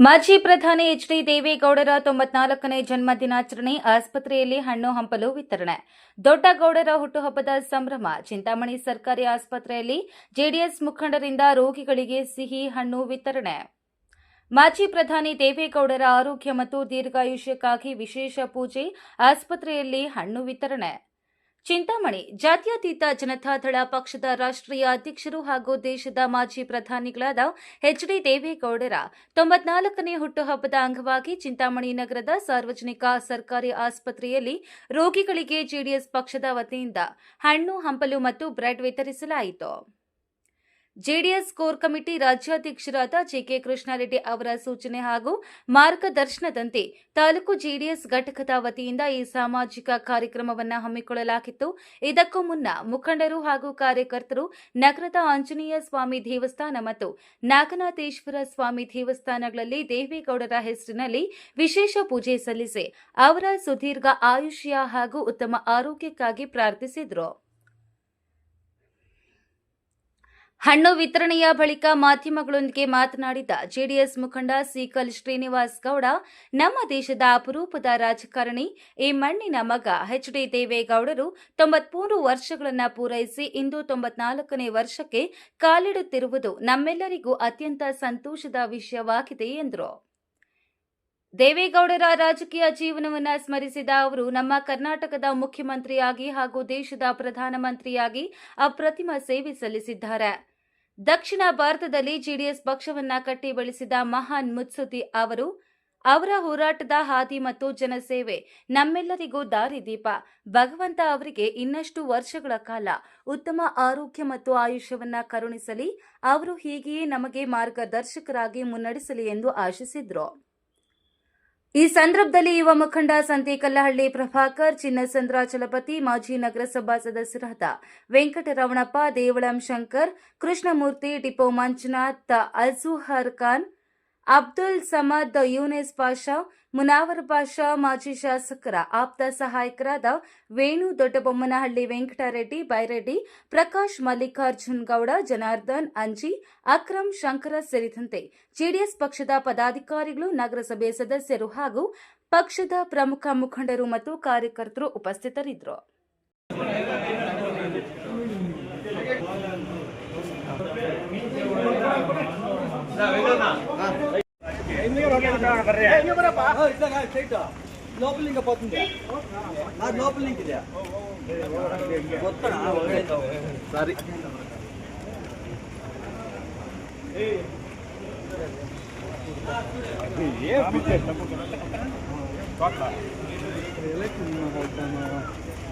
ಮಾಜಿ ಪ್ರಧಾನಿ ಎಚ್.ಡಿ. ದೇವೇಗೌಡರ 94ನೇ ಜನ್ಮದಿನಾಚರಣೆ, ಆಸ್ಪತ್ರೆಯಲ್ಲಿ ಹಣ್ಣು ಹಂಪಲು ವಿತರಣೆ. ದೊಡ್ಡಗೌಡರ ಹುಟ್ಟುಹಬ್ಬದ ಸಂಭ್ರಮ. ಚಿಂತಾಮಣಿ ಸರ್ಕಾರಿ ಆಸ್ಪತ್ರೆಯಲ್ಲಿ ಜೆಡಿಎಸ್ ಮುಖಂಡರಿಂದ ರೋಗಿಗಳಿಗೆ ಸಿಹಿ ಹಣ್ಣು ವಿತರಣೆ. ಮಾಜಿ ಪ್ರಧಾನಿ ದೇವೇಗೌಡರ ಆರೋಗ್ಯ ಮತ್ತು ದೀರ್ಘಾಯುಷ್ಯಕ್ಕಾಗಿ ವಿಶೇಷ ಪೂಜೆ, ಆಸ್ಪತ್ರೆಯಲ್ಲಿ ಹಣ್ಣು ವಿತರಣೆ. ಚಿಂತಾಮಣಿ ಜಾತ್ಯತೀತ ಜನತಾದಳ ಪಕ್ಷದ ರಾಷ್ಟ್ರೀಯ ಅಧ್ಯಕ್ಷರು ಹಾಗೂ ದೇಶದ ಮಾಜಿ ಪ್ರಧಾನಿಗಳಾದ ಎಚ್.ಡಿ. ದೇವೇಗೌಡರ 94ನೇ ಹುಟ್ಟುಹಬ್ಬದ ಅಂಗವಾಗಿ ಚಿಂತಾಮಣಿ ನಗರದ ಸಾರ್ವಜನಿಕ ಸರ್ಕಾರಿ ಆಸ್ಪತ್ರೆಯಲ್ಲಿ ರೋಗಿಗಳಿಗೆ ಜೆಡಿಎಸ್ ಪಕ್ಷದ ವತಿಯಿಂದ ಹಣ್ಣು ಹಂಪಲು ಮತ್ತು ಬ್ರೆಡ್ ವಿತರಿಸಲಾಯಿತು. ಜೆಡಿಎಸ್ ಕೋರ್ ಕಮಿಟಿ ರಾಜ್ಯಾಧ್ಯಕ್ಷರಾದ ಜೆ.ಕೆ. ಕೃಷ್ಣಾರೆಡ್ಡಿ ಅವರ ಸೂಚನೆ ಹಾಗೂ ಮಾರ್ಗದರ್ಶನದಂತೆ ತಾಲೂಕು ಜೆಡಿಎಸ್ ಘಟಕದ ವತಿಯಿಂದ ಈ ಸಾಮಾಜಿಕ ಕಾರ್ಯಕ್ರಮವನ್ನು ಹಮ್ಮಿಕೊಳ್ಳಲಾಗಿತ್ತು. ಇದಕ್ಕೂ ಮುನ್ನ ಮುಖಂಡರು ಹಾಗೂ ಕಾರ್ಯಕರ್ತರು ನಗರದ ಆಂಜನೇಯ ಸ್ವಾಮಿ ದೇವಸ್ಥಾನ ಮತ್ತು ನಾಗನಾಥೇಶ್ವರ ಸ್ವಾಮಿ ದೇವಸ್ಥಾನಗಳಲ್ಲಿ ದೇವೇಗೌಡರ ಹೆಸರಿನಲ್ಲಿ ವಿಶೇಷ ಪೂಜೆ ಸಲ್ಲಿಸಿ ಅವರ ಸುದೀರ್ಘ ಆಯುಷ್ಯ ಹಾಗೂ ಉತ್ತಮ ಆರೋಗ್ಯಕ್ಕಾಗಿ ಪ್ರಾರ್ಥಿಸಿದರು. ಹಣ್ಣು ವಿತರಣೆಯ ಬಳಿಕ ಮಾಧ್ಯಮಗಳೊಂದಿಗೆ ಮಾತನಾಡಿದ ಜೆಡಿಎಸ್ ಮುಖಂಡ ಸೀಕಲ್ ಶ್ರೀನಿವಾಸ್ ಗೌಡ, ನಮ್ಮ ದೇಶದ ಅಪರೂಪದ ರಾಜಕಾರಣಿ, ಈ ಮಣ್ಣಿನ ಮಗ ಎಚ್.ಡಿ. ದೇವೇಗೌಡರು 93 ವರ್ಷಗಳನ್ನು ಪೂರೈಸಿ ಇಂದು 94ನೇ ವರ್ಷಕ್ಕೆ ಕಾಲಿಡುತ್ತಿರುವುದು ನಮ್ಮೆಲ್ಲರಿಗೂ ಅತ್ಯಂತ ಸಂತೋಷದ ವಿಷಯವಾಗಿದೆ ಎಂದರು. ದೇವೇಗೌಡರ ರಾಜಕೀಯ ಜೀವನವನ್ನು ಸ್ಮರಿಸಿದ ಅವರು, ನಮ್ಮ ಕರ್ನಾಟಕದ ಮುಖ್ಯಮಂತ್ರಿಯಾಗಿ ಹಾಗೂ ದೇಶದ ಪ್ರಧಾನಮಂತ್ರಿಯಾಗಿ ಅಪ್ರತಿಮ ಸೇವೆ ಸಲ್ಲಿಸಿದ್ದಾರೆ. ದಕ್ಷಿಣ ಭಾರತದಲ್ಲಿ ಜೆಡಿಎಸ್ ಪಕ್ಷವನ್ನ ಕಟ್ಟಿ ಬೆಳೆಸಿದ ಮಹಾನ್ ಮುತ್ಸದ್ದಿ ಅವರು. ಅವರ ಹೋರಾಟದ ಹಾದಿ ಮತ್ತು ಜನಸೇವೆ ನಮ್ಮೆಲ್ಲರಿಗೂ ದಾರಿದೀಪ. ಭಗವಂತ ಅವರಿಗೆ ಇನ್ನಷ್ಟು ವರ್ಷಗಳ ಕಾಲ ಉತ್ತಮ ಆರೋಗ್ಯ ಮತ್ತು ಆಯುಷ್ಯವನ್ನ ಕರುಣಿಸಲಿ. ಅವರು ಹೀಗೆಯೇ ನಮಗೆ ಮಾರ್ಗದರ್ಶಕರಾಗಿ ಮುನ್ನಡೆಸಲಿ ಎಂದು ಆಶಿಸಿದರು. ಈ ಸಂದರ್ಭದಲ್ಲಿ ಯುವ ಮುಖಂಡ ಸಂತೇಕಲ್ಲಹಳ್ಳಿ ಪ್ರಭಾಕರ್, ಚಿನ್ನಸಂದ್ರಾಚಲಪತಿ, ಮಾಜಿ ನಗರಸಭಾ ಸದಸ್ಯರಾದ ವೆಂಕಟರಮಣಪ್ಪ, ದೇವಳಂ ಶಂಕರ್, ಕೃಷ್ಣಮೂರ್ತಿ, ಟಿಪ್ಪು ಮಂಜುನಾಥ್, ಅಜುಹರ್ ಖಾನ್, ಅಬ್ದುಲ್ ಸಮದ್, ಯೂನಿಸ್ ಪಾಷಾ, ಮುನಾವರ್ ಪಾಷಾ, ಮಾಜಿ ಶಾಸಕರ ಆಪ್ತ ಸಹಾಯಕರಾದ ವೇಣು, ದೊಡ್ಡಬೊಮ್ಮನಹಳ್ಳಿ ವೆಂಕಟರೆಡ್ಡಿ, ಬೈರೆಡ್ಡಿ, ಪ್ರಕಾಶ್, ಮಲ್ಲಿಕಾರ್ಜುನ್ ಗೌಡ, ಜನಾರ್ದನ್, ಅಂಜಿ, ಅಕ್ರಮ್, ಶಂಕರ ಸೇರಿದಂತೆ ಜೆಡಿಎಸ್ ಪಕ್ಷದ ಪದಾಧಿಕಾರಿಗಳು, ನಗರಸಭೆ ಸದಸ್ಯರು ಹಾಗೂ ಪಕ್ಷದ ಪ್ರಮುಖ ಮುಖಂಡರು ಮತ್ತು ಕಾರ್ಯಕರ್ತರು ಉಪಸ್ಥಿತರಿದ್ದರು. లోపల ఇంకా పోతుంది నా లోపల లింక్ ಇದೆ సారీ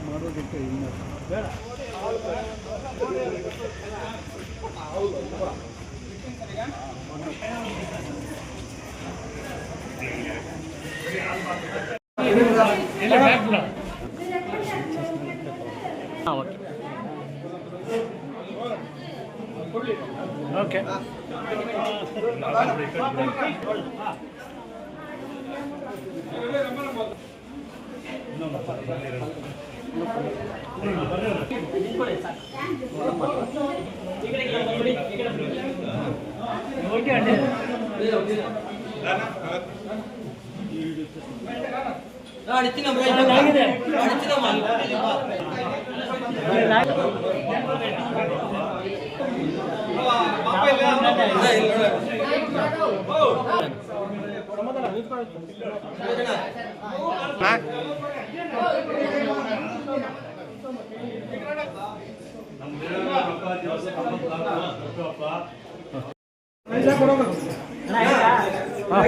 ಮಾಡೋದಕ್ಕೆ ಇಲ್ಲ ಓಕೆ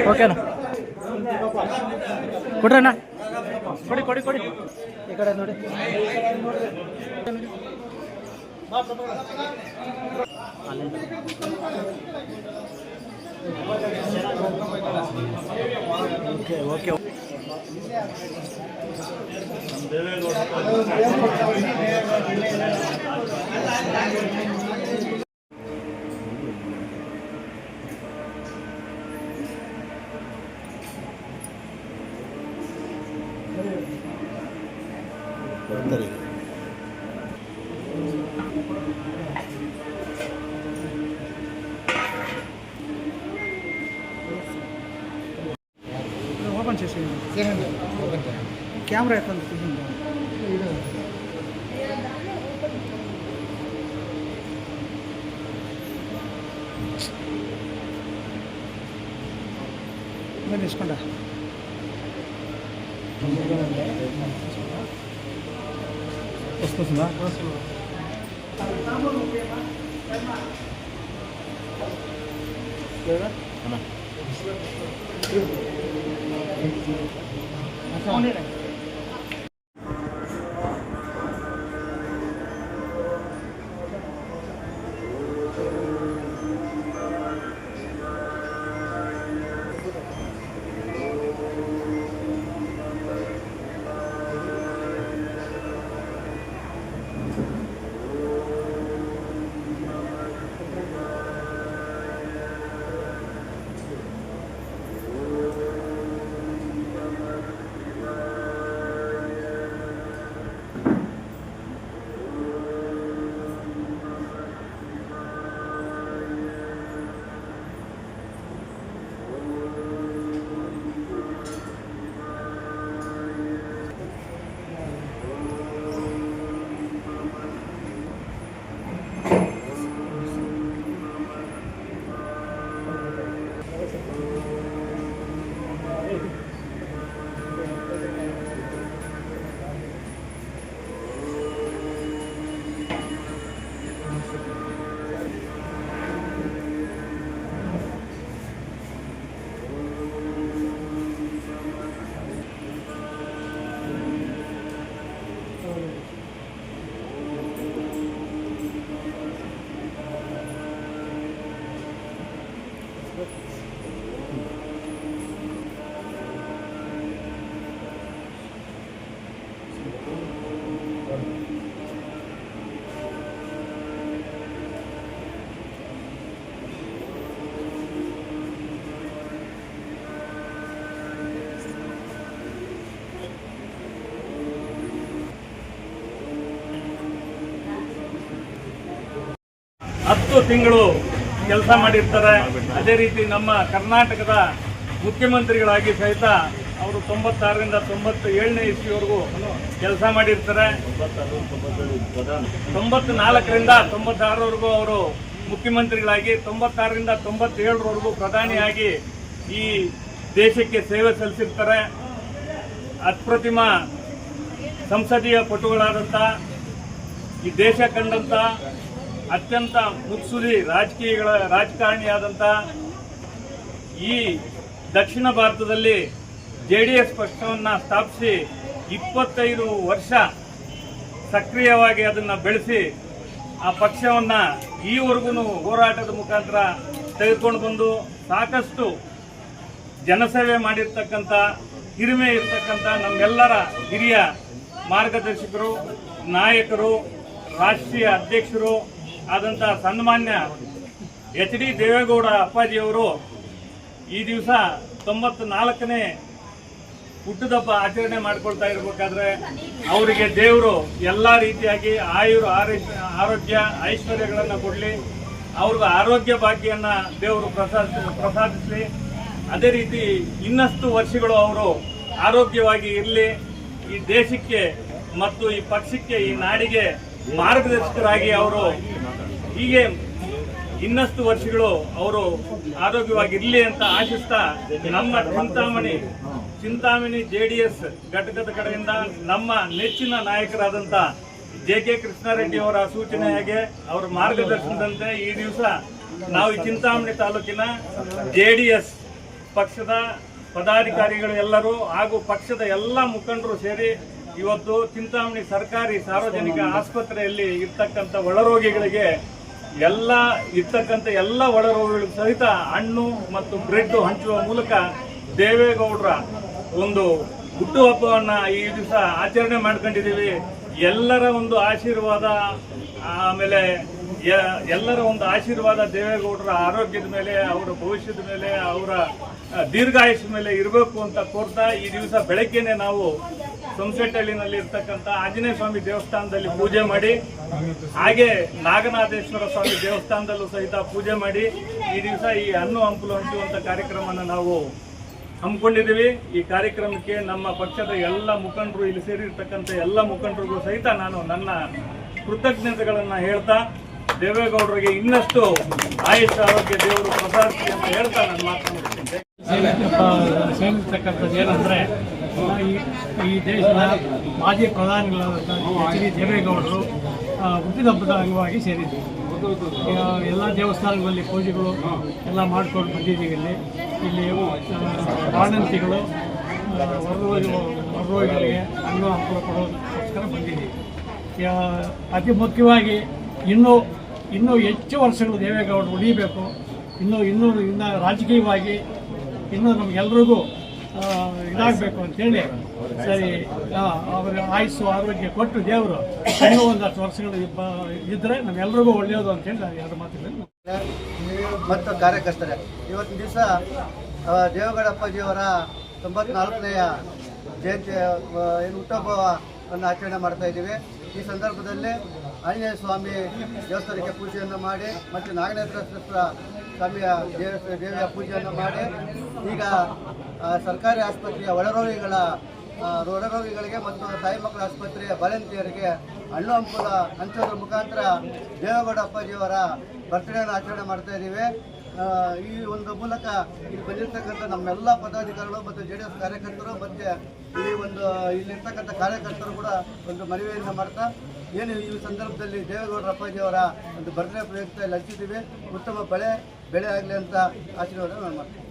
ಓಕೆನಾ ಕೊಡ್ರಣ್ಣ ಕೊಡಿ ಕೊಡಿ ಕೊಡಿ ಈ ಕಡೆ ನೋಡಿ ಓಕೆ ಓಕೆ ಭಕ್ತರಿಗೆ ఓపెన్ చేసేయండి కెమెరా ఎట్లా తీసింది మీరు తీసుకుంటా వస్తుందా లేదా ಹತ್ತು ತಿಂಗಳು ಕೆಲಸ ಮಾಡಿರ್ತಾರೆ. ಅದೇ ರೀತಿ ನಮ್ಮ ಕರ್ನಾಟಕದ ಮುಖ್ಯಮಂತ್ರಿಗಳಾಗಿ ಸಹಿತ ಅವರು 96ರಿಂದ 97ನೇ ಇಸ್ವಿವರೆಗೂ ಕೆಲಸ ಮಾಡಿರ್ತಾರೆ. 94ರಿಂದ 96ರವರೆಗೂ ಅವರು ಮುಖ್ಯಮಂತ್ರಿಗಳಾಗಿ 96ರಿಂದ 97ರವರೆಗೂ ಪ್ರಧಾನಿಯಾಗಿ ಈ ದೇಶಕ್ಕೆ ಸೇವೆ ಸಲ್ಲಿಸಿರ್ತಾರೆ. ಅಪ್ರತಿಮ ಸಂಸದೀಯ ಪಟುಗಳಾದಂಥ ಈ ದೇಶ ಕಂಡಂಥ ಅತ್ಯಂತ ಮುತ್ಸುದಿ ರಾಜಕಾರಣಿಯಾದಂಥ ಈ ದಕ್ಷಿಣ ಭಾರತದಲ್ಲಿ JDS ಪಕ್ಷವನ್ನು ಸ್ಥಾಪಿಸಿ 25 ವರ್ಷ ಸಕ್ರಿಯವಾಗಿ ಅದನ್ನು ಬೆಳೆಸಿ ಆ ಪಕ್ಷವನ್ನು ಈವರೆಗೂ ಹೋರಾಟದ ಮುಖಾಂತರ ತೆಗೆದುಕೊಂಡು ಬಂದು ಸಾಕಷ್ಟು ಜನಸೇವೆ ಮಾಡಿರ್ತಕ್ಕಂಥ ಹಿರಿಮೆ ಇರ್ತಕ್ಕಂಥ ನಮ್ಮೆಲ್ಲರ ಹಿರಿಯ ಮಾರ್ಗದರ್ಶಕರು, ನಾಯಕರು, ರಾಷ್ಟ್ರೀಯ ಅಧ್ಯಕ್ಷರು ಆದಂಥ ಸನ್ಮಾನ್ಯ HD ದೇವೇಗೌಡ ಅಪ್ಪಾಜಿಯವರು ಈ ದಿವಸ 94ನೇ ಹುಟ್ಟುಹಬ್ಬ ಆಚರಣೆ ಮಾಡಿಕೊಳ್ತಾ ಇರಬೇಕಾದ್ರೆ ಅವರಿಗೆ ದೇವರು ಎಲ್ಲ ರೀತಿಯಾಗಿ ಆರೋಗ್ಯ ಐಶ್ವರ್ಯಗಳನ್ನು ಕೊಡಲಿ, ಅವ್ರಿಗೆ ಆರೋಗ್ಯ ಭಾಗ್ಯವನ್ನು ದೇವರು ಪ್ರಸಾದಿಸಲಿ. ಅದೇ ರೀತಿ ಇನ್ನಷ್ಟು ವರ್ಷಗಳು ಅವರು ಆರೋಗ್ಯವಾಗಿ ಇರಲಿ, ಈ ದೇಶಕ್ಕೆ ಮತ್ತು ಈ ಪಕ್ಷಕ್ಕೆ, ಈ ನಾಡಿಗೆ ಮಾರ್ಗದರ್ಶಕರಾಗಿ ಅವರು ಹೀಗೆ ಇನ್ನಷ್ಟು ವರ್ಷಗಳು ಅವರು ಆರೋಗ್ಯವಾಗಿರಲಿ ಅಂತ ಆಶಿಸ್ತಾ ನಮ್ಮ ಚಿಂತಾಮಣಿ JDS ಘಟಕದ ಕಡೆಯಿಂದ ನಮ್ಮ ನೆಚ್ಚಿನ ನಾಯಕರಾದಂಥ JK ಕೃಷ್ಣಾರೆಡ್ಡಿ ಅವರ ಸೂಚನೆಯಾಗೆ ಅವರ ಮಾರ್ಗದರ್ಶನದಂತೆ ಈ ದಿವಸ ನಾವು ಈ ಚಿಂತಾಮಣಿ ತಾಲೂಕಿನ JDS ಪಕ್ಷದ ಪದಾಧಿಕಾರಿಗಳು ಎಲ್ಲರೂ ಹಾಗೂ ಪಕ್ಷದ ಎಲ್ಲ ಮುಖಂಡರು ಸೇರಿ ಇವತ್ತು ಚಿಂತಾಮಣಿ ಸರ್ಕಾರಿ ಸಾರ್ವಜನಿಕ ಆಸ್ಪತ್ರೆಯಲ್ಲಿ ಇರ್ತಕ್ಕಂಥ ಒಳರೋಗಿಗಳಿಗೆ ಎಲ್ಲ ಒಳರೋಗಿಗಳು ಸಹಿತ ಹಣ್ಣು ಮತ್ತು ಬ್ರೆಡ್ ಹಂಚುವ ಮೂಲಕ ದೇವೇಗೌಡರ ಒಂದು ಹುಟ್ಟುಹಬ್ಬವನ್ನು ಈ ದಿವಸ ಆಚರಣೆ ಮಾಡ್ಕೊಂಡಿದ್ದೀವಿ. ಎಲ್ಲರ ಒಂದು ಆಶೀರ್ವಾದ, ಆಮೇಲೆ ಎಲ್ಲರ ಒಂದು ಆಶೀರ್ವಾದ ದೇವೇಗೌಡರ ಆರೋಗ್ಯದ ಮೇಲೆ, ಅವರ ಭವಿಷ್ಯದ ಮೇಲೆ, ಅವರ ದೀರ್ಘಾಯುಷ್ಯ ಮೇಲೆ ಇರಬೇಕು ಅಂತ ಕೋರ್ತಾ ಈ ದಿವಸ ಬೆಳಗ್ಗೆನೆ ನಾವು ಸಂಸೆಟ್ಟಹಳ್ಳಿನಲ್ಲಿ ಇರ್ತಕ್ಕಂಥ ಆಂಜನೇಯ ಸ್ವಾಮಿ ದೇವಸ್ಥಾನದಲ್ಲಿ ಪೂಜೆ ಮಾಡಿ, ಹಾಗೆ ನಾಗನಾಥೇಶ್ವರ ಸ್ವಾಮಿ ದೇವಸ್ಥಾನದಲ್ಲೂ ಸಹಿತ ಪೂಜೆ ಮಾಡಿ ಈ ದಿವಸ ಈ ಹಣ್ಣು ಹಂಪಲು ಹಂಚುವಂಥ ಕಾರ್ಯಕ್ರಮವನ್ನು ನಾವು ಹಮ್ಮಿಕೊಂಡಿದ್ದೀವಿ. ಈ ಕಾರ್ಯಕ್ರಮಕ್ಕೆ ನಮ್ಮ ಪಕ್ಷದ ಎಲ್ಲ ಮುಖಂಡರು, ಇಲ್ಲಿ ಸೇರಿರ್ತಕ್ಕಂಥ ಎಲ್ಲ ಮುಖಂಡರಿಗೂ ಸಹಿತ ನಾನು ನನ್ನ ಕೃತಜ್ಞತೆಗಳನ್ನು ಹೇಳ್ತಾ, ದೇವೇಗೌಡರಿಗೆ ಇನ್ನಷ್ಟು ಆಯುಷ್ ಆರೋಗ್ಯ ದೇವರು ಪ್ರಸಾದಿಸಿ ಅಂತ ಹೇಳ್ತಾ ನಾನು ಮಾತನಾಡುತ್ತೇನೆ. ಸೇರಿರ್ತಕ್ಕಂಥದ್ದು ಏನಂದರೆ, ಈ ದೇಶದ ಮಾಜಿ ಪ್ರಧಾನಿಗಳಾದಂಥ ಎಚ್.ಡಿ. ದೇವೇಗೌಡರು ಹುಟ್ಟಿದಬ್ಬದ ಅಂಗವಾಗಿ ಸೇರಿದ್ದೀವಿ. ಎಲ್ಲ ದೇವಸ್ಥಾನಗಳಲ್ಲಿ ಪೂಜೆಗಳು ಎಲ್ಲ ಮಾಡ್ಕೊಂಡು ಬಂದಿದ್ದೀವಿ. ಇಲ್ಲಿ ಬಾಣಂತಿಗಳು ಹೊರರೋಗಿಗಳಿಗೆ ಹಣ್ಣು ಹಂಪಲು ಕೊಡೋದಕ್ಕೋಸ್ಕರ ಬಂದಿದ್ದೀವಿ. ಅತಿ ಮುಖ್ಯವಾಗಿ ಇನ್ನೂ ಹೆಚ್ಚು ವರ್ಷಗಳು ದೇವೇಗೌಡರು ಉಳಿಯಬೇಕು. ಇನ್ನೂ ರಾಜಕೀಯವಾಗಿ ಇನ್ನೂ ನಮಗೆಲ್ರಿಗೂ ಇದಾಗಬೇಕು ಅಂತೇಳಿ ಸರಿ ಅವರ ಆಯುಸ್ಸು ಆರೋಗ್ಯ ಕೊಟ್ಟು ದೇವರು ಇನ್ನೂ ಒಂದಷ್ಟು ವರ್ಷಗಳು ಇದ್ದರೆ ನಮ್ಮೆಲ್ರಿಗೂ ಒಳ್ಳೆಯದು ಅಂತೇಳಿ ನಾನು ಎರಡು ಮಾತುಗಳನ್ನು ಮತ್ತು ಕಾರ್ಯಕರ್ತರೆ, ಇವತ್ತಿನ ದಿವಸ ದೇವೇಗೌಡ ಅಪ್ಪಾಜಿಯವರ 94ನೆಯ ಜಯಂತಿ ಏನು ಹುಟ್ಟುಹಬ್ಬವನ್ನು ಆಚರಣೆ ಮಾಡ್ತಾ ಇದ್ದೀವಿ. ಈ ಸಂದರ್ಭದಲ್ಲಿ ಆಂಜನೇಯ ಸ್ವಾಮಿ ದೇವಸ್ಥಾನಕ್ಕೆ ಪೂಜೆಯನ್ನು ಮಾಡಿ ಮತ್ತು ನಾಗನಾಥೇಶ್ವರ ಸ್ವಾಮಿಯ ದೇವಿಯ ಪೂಜೆಯನ್ನು ಮಾಡಿ, ಈಗ ಸರ್ಕಾರಿ ಆಸ್ಪತ್ರೆಯ ಒಳರೋಗಿಗಳಿಗೆ ಮತ್ತು ತಾಯಿ ಮಕ್ಕಳ ಆಸ್ಪತ್ರೆಯ ಬಾಣಂತಿಯರಿಗೆ ಹಣ್ಣು ಹಂಪಲ ಹಂಚೋದ್ರ ಮುಖಾಂತರ ದೇವೇಗೌಡ ಅಪ್ಪಾಜಿಯವರ ಬರ್ತ್ಡೇನ ಆಚರಣೆ ಮಾಡ್ತಾ ಇದ್ದೀವಿ. ಈ ಒಂದು ಮೂಲಕ ಇಲ್ಲಿ ಬಂದಿರತಕ್ಕಂಥ ನಮ್ಮೆಲ್ಲ ಪದಾಧಿಕಾರಿಗಳು ಮತ್ತು JDS ಕಾರ್ಯಕರ್ತರು ಮತ್ತು ಇಲ್ಲಿರ್ತಕ್ಕಂಥ ಕಾರ್ಯಕರ್ತರು ಕೂಡ ಒಂದು ಮನವಿಯನ್ನು ಮಾಡ್ತಾ, ಏನು ಈ ಸಂದರ್ಭದಲ್ಲಿ ದೇವೇಗೌಡರ ಅಪ್ಪಾಜಿಯವರ ಒಂದು ಬರ್ತ್ಡೇ ಪ್ರಯುಕ್ತ ಇಲ್ಲಿ ಹಂಚಿದ್ದೀವಿ. ಉತ್ತಮ ಬೆಳೆ ಆಗಲಿ ಅಂತ ಆಶೀರ್ವಾದ ನಾನು ಮಾಡ್ತೀನಿ.